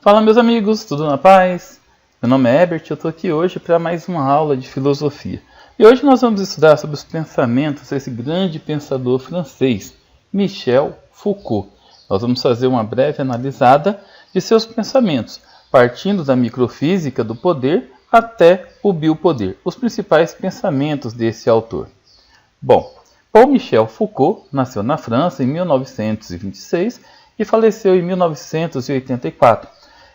Fala meus amigos, tudo na paz? Meu nome é Herbert e eu estou aqui hoje para mais uma aula de filosofia. E hoje nós vamos estudar sobre os pensamentos desse grande pensador francês, Michel Foucault. Nós vamos fazer uma breve analisada de seus pensamentos, partindo da microfísica do poder até o biopoder, os principais pensamentos desse autor. Bom, Paul Michel Foucault nasceu na França em 1926 e faleceu em 1984.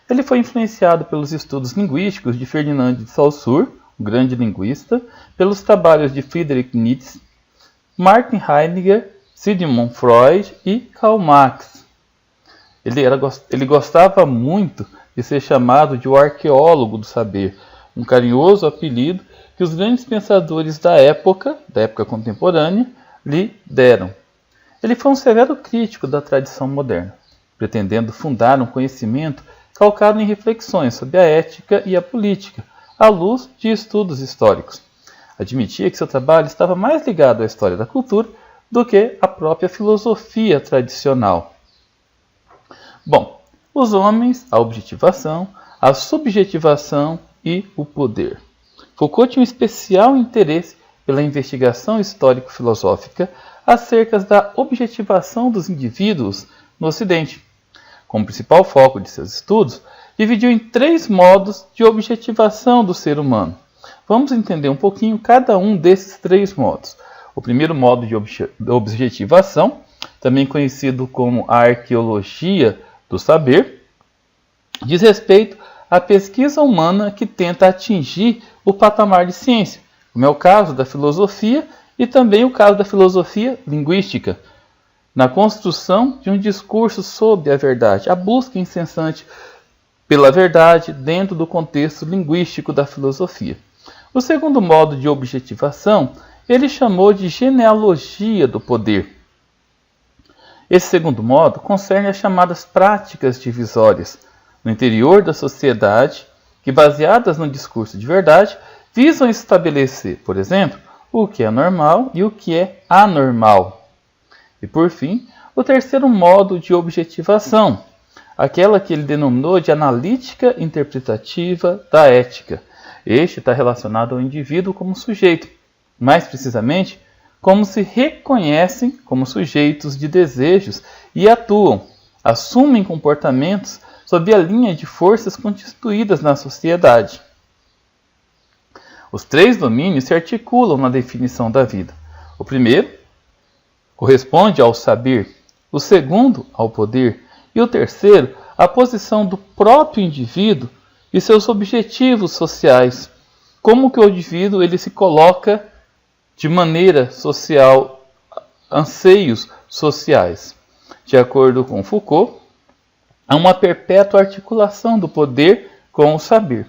Ele foi influenciado pelos estudos linguísticos de Ferdinand de Saussure, um grande linguista, pelos trabalhos de Friedrich Nietzsche, Martin Heidegger, Sigmund Freud e Karl Marx. Ele gostava muito de ser chamado de o arqueólogo do saber, um carinhoso apelido que os grandes pensadores da época contemporânea, lhe deram. Ele foi um severo crítico da tradição moderna, pretendendo fundar um conhecimento calcado em reflexões sobre a ética e a política, à luz de estudos históricos. Admitia que seu trabalho estava mais ligado à história da cultura do que à própria filosofia tradicional. Bom, os homens, a objetivação, a subjetivação e o poder. Foucault tinha um especial interesse pela investigação histórico-filosófica acerca da objetivação dos indivíduos no Ocidente. Como principal foco de seus estudos, dividiu em 3 modos de objetivação do ser humano. Vamos entender um pouquinho cada um desses 3 modos. O primeiro modo de objetivação, também conhecido como a arqueologia do saber, diz respeito à pesquisa humana que tenta atingir o patamar de ciência, como é o caso da filosofia e também o caso da filosofia linguística, na construção de um discurso sobre a verdade, a busca incessante pela verdade dentro do contexto linguístico da filosofia. O segundo modo de objetivação, ele chamou de genealogia do poder. Esse segundo modo concerne as chamadas práticas divisórias no interior da sociedade, que, baseadas no discurso de verdade, visam estabelecer, por exemplo, o que é normal e o que é anormal. E, por fim, o terceiro modo de objetivação, aquela que ele denominou de analítica interpretativa da ética. Este está relacionado ao indivíduo como sujeito, mais precisamente, como se reconhecem como sujeitos de desejos e atuam, assumem comportamentos sob a linha de forças constituídas na sociedade. Os 3 domínios se articulam na definição da vida. O primeiro corresponde ao saber, o segundo ao poder e o terceiro à posição do próprio indivíduo e seus objetivos sociais. Como que o indivíduo ele se coloca de maneira social, anseios sociais. De acordo com Foucault, há uma perpétua articulação do poder com o saber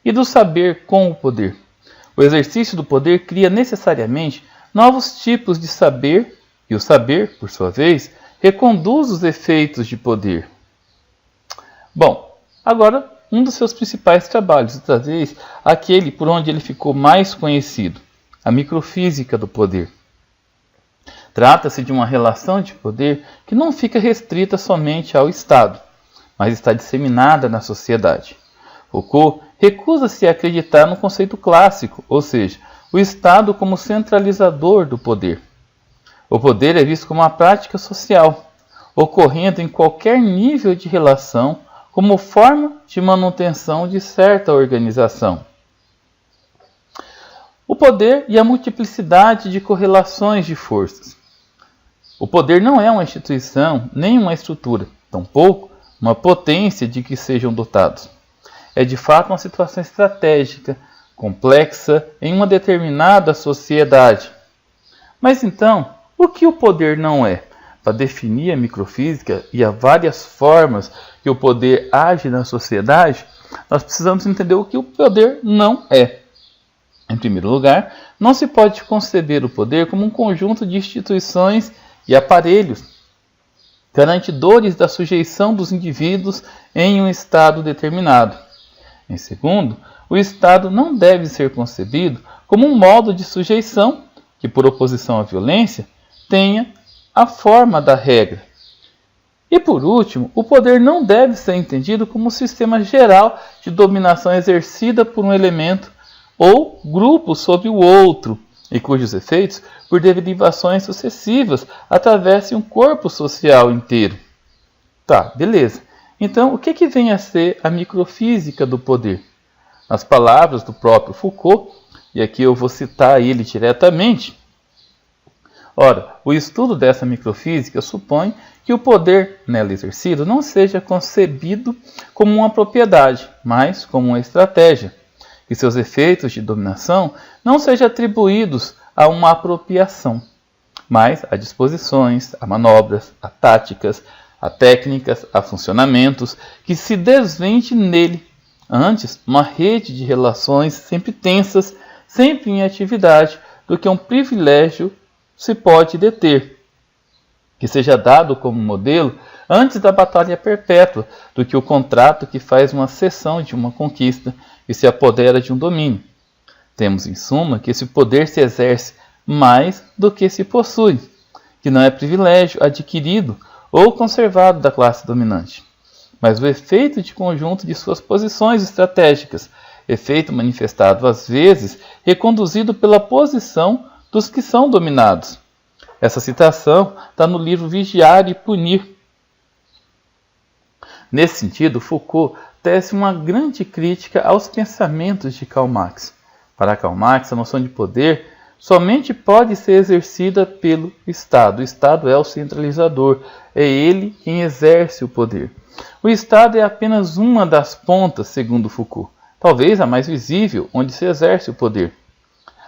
e do saber com o poder. O exercício do poder cria necessariamente novos tipos de saber e o saber, por sua vez, reconduz os efeitos de poder. Bom, agora um dos seus principais trabalhos, talvez aquele por onde ele ficou mais conhecido, a microfísica do poder. Trata-se de uma relação de poder que não fica restrita somente ao Estado, mas está disseminada na sociedade. Foucault recusa-se a acreditar no conceito clássico, ou seja, o Estado como centralizador do poder. O poder é visto como uma prática social, ocorrendo em qualquer nível de relação como forma de manutenção de certa organização. O poder e a multiplicidade de correlações de forças. O poder não é uma instituição nem uma estrutura, tampouco uma potência de que sejam dotados. É de fato uma situação estratégica, complexa em uma determinada sociedade. Mas então, o que o poder não é? Para definir a microfísica e as várias formas que o poder age na sociedade, nós precisamos entender o que o poder não é. Em primeiro lugar, não se pode conceber o poder como um conjunto de instituições e aparelhos garantidores da sujeição dos indivíduos em um estado determinado. Em segundo, o Estado não deve ser concebido como um modo de sujeição que, por oposição à violência, tenha a forma da regra. E por último, o poder não deve ser entendido como um sistema geral de dominação exercida por um elemento ou grupo sobre o outro, e cujos efeitos, por derivações sucessivas, atravessem um corpo social inteiro. Tá, beleza. Então, o que vem a ser a microfísica do poder? Nas palavras do próprio Foucault, e aqui eu vou citar ele diretamente. Ora, o estudo dessa microfísica supõe que o poder nela exercido não seja concebido como uma propriedade, mas como uma estratégia, que seus efeitos de dominação não sejam atribuídos a uma apropriação, mas a disposições, a manobras, a táticas, a técnicas, a funcionamentos que se desvende nele. Antes, uma rede de relações sempre tensas, sempre em atividade, do que um privilégio se pode deter, que seja dado como modelo antes da batalha perpétua, do que o contrato que faz uma cessão de uma conquista e se apodera de um domínio. Temos, em suma, que esse poder se exerce mais do que se possui, que não é privilégio adquirido ou conservado da classe dominante, mas o efeito de conjunto de suas posições estratégicas, efeito manifestado às vezes reconduzido pela posição dos que são dominados. Essa citação está no livro Vigiar e Punir. Nesse sentido, Foucault tece uma grande crítica aos pensamentos de Karl Marx. Para Karl Marx, a noção de poder somente pode ser exercida pelo Estado. O Estado é o centralizador, é ele quem exerce o poder. O Estado é apenas uma das pontas, segundo Foucault, talvez a mais visível, onde se exerce o poder.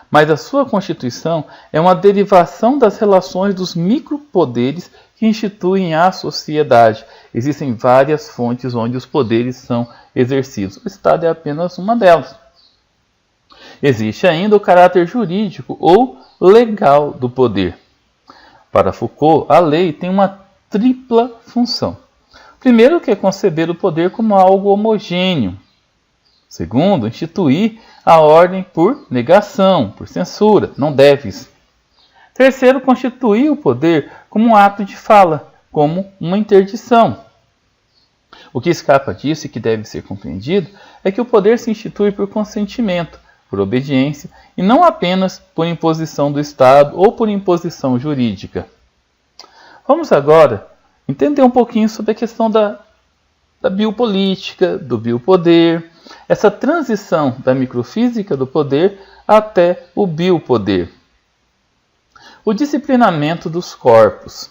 Mas a sua constituição é uma derivação das relações dos micropoderes que instituem a sociedade. Existem várias fontes onde os poderes são exercidos. O Estado é apenas uma delas. Existe ainda o caráter jurídico ou legal do poder. Para Foucault, a lei tem uma tripla função. Primeiro, que é conceber o poder como algo homogêneo. Segundo, instituir a ordem por negação, por censura, não deves. Terceiro, constituir o poder como um ato de fala, como uma interdição. O que escapa disso e que deve ser compreendido é que o poder se institui por consentimento, por obediência, e não apenas por imposição do Estado ou por imposição jurídica. Vamos agora entender um pouquinho sobre a questão da biopolítica, do biopoder, essa transição da microfísica do poder até o biopoder. O disciplinamento dos corpos.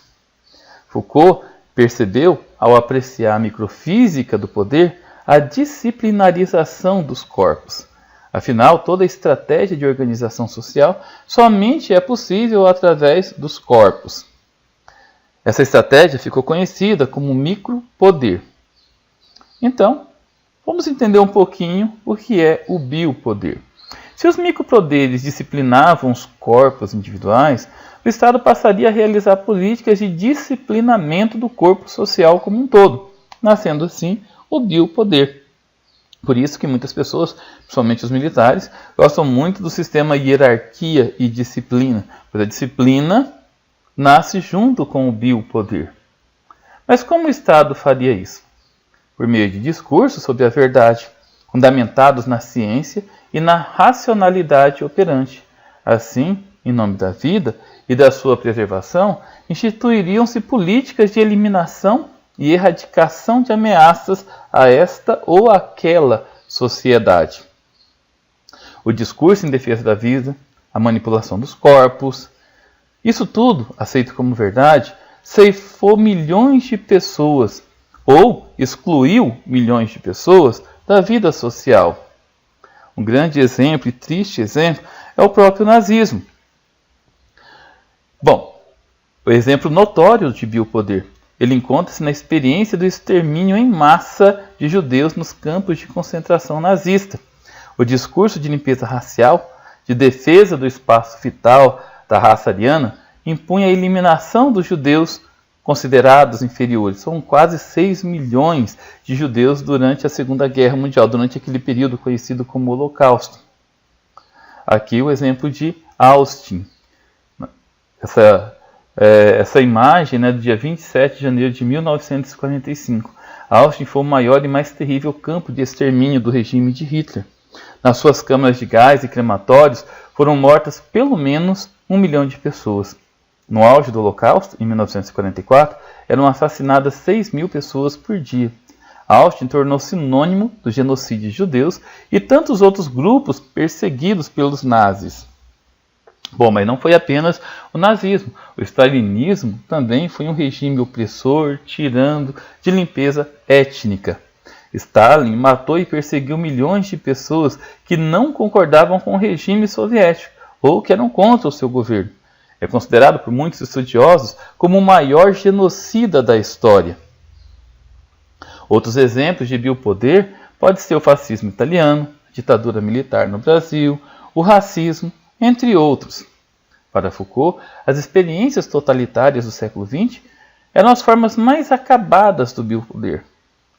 Foucault percebeu, ao apreciar a microfísica do poder, a disciplinarização dos corpos. Afinal, toda estratégia de organização social somente é possível através dos corpos. Essa estratégia ficou conhecida como micropoder. Então, vamos entender um pouquinho o que é o biopoder. Se os micropoderes disciplinavam os corpos individuais, o Estado passaria a realizar políticas de disciplinamento do corpo social como um todo, nascendo assim o biopoder. Por isso que muitas pessoas, principalmente os militares, gostam muito do sistema hierarquia e disciplina, pois a disciplina nasce junto com o biopoder. Mas como o Estado faria isso? Por meio de discursos sobre a verdade, fundamentados na ciência e na racionalidade operante. Assim, em nome da vida e da sua preservação, instituiriam-se políticas de eliminação e erradicação de ameaças a esta ou aquela sociedade. O discurso em defesa da vida, a manipulação dos corpos, isso tudo, aceito como verdade, ceifou milhões de pessoas ou excluiu milhões de pessoas da vida social. Um grande exemplo e triste exemplo é o próprio nazismo. Bom, o exemplo notório de biopoder, ele encontra-se na experiência do extermínio em massa de judeus nos campos de concentração nazista. O discurso de limpeza racial, de defesa do espaço vital da raça ariana, impunha a eliminação dos judeus considerados inferiores. São quase 6 milhões de judeus durante a Segunda Guerra Mundial, durante aquele período conhecido como Holocausto. Aqui o exemplo de Austin. essa imagem, né, do dia 27 de janeiro de 1945. Auschwitz foi o maior e mais terrível campo de extermínio do regime de Hitler. Nas suas câmaras de gás e crematórios foram mortas pelo menos 1 milhão de pessoas. No auge do Holocausto, em 1944, eram assassinadas 6.000 pessoas por dia. Auschwitz tornou-se sinônimo do genocídio de judeus e tantos outros grupos perseguidos pelos nazis. Bom, mas não foi apenas o nazismo. O stalinismo também foi um regime opressor, tirano, de limpeza étnica. Stalin matou e perseguiu milhões de pessoas que não concordavam com o regime soviético ou que eram contra o seu governo. É considerado por muitos estudiosos como o maior genocida da história. Outros exemplos de biopoder podem ser o fascismo italiano, a ditadura militar no Brasil, o racismo, entre outros. Para Foucault, as experiências totalitárias do século XX eram as formas mais acabadas do biopoder.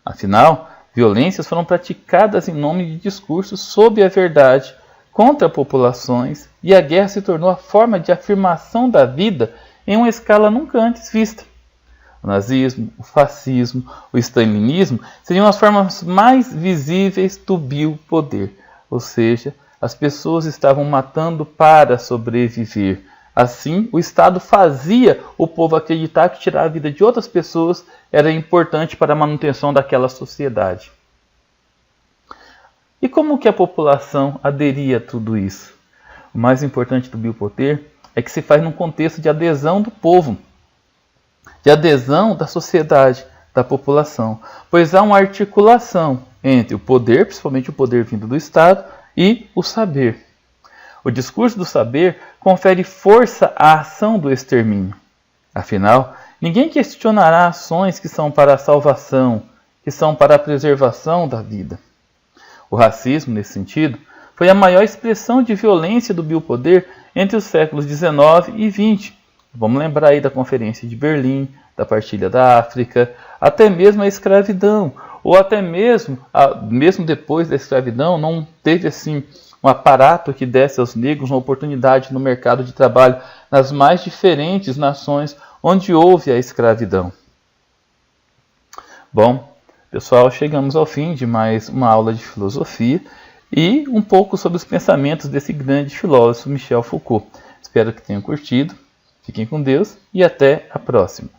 Afinal, violências foram praticadas em nome de discursos sob a verdade contra populações e a guerra se tornou a forma de afirmação da vida em uma escala nunca antes vista. O nazismo, o fascismo, o stalinismo seriam as formas mais visíveis do biopoder, ou seja, as pessoas estavam matando para sobreviver. Assim, o Estado fazia o povo acreditar que tirar a vida de outras pessoas era importante para a manutenção daquela sociedade. E como que a população aderia a tudo isso? O mais importante do biopoder é que se faz num contexto de adesão do povo, de adesão da sociedade, da população, pois há uma articulação entre o poder, principalmente o poder vindo do Estado, e o saber. O discurso do saber confere força à ação do extermínio. Afinal, ninguém questionará ações que são para a salvação, que são para a preservação da vida. O racismo, nesse sentido, foi a maior expressão de violência do biopoder entre os séculos XIX e XX. Vamos lembrar aí da Conferência de Berlim, da Partilha da África, até mesmo a escravidão, ou até mesmo depois da escravidão, não teve assim um aparato que desse aos negros uma oportunidade no mercado de trabalho nas mais diferentes nações onde houve a escravidão. Bom, pessoal, chegamos ao fim de mais uma aula de filosofia e um pouco sobre os pensamentos desse grande filósofo Michel Foucault. Espero que tenham curtido, fiquem com Deus e até a próxima.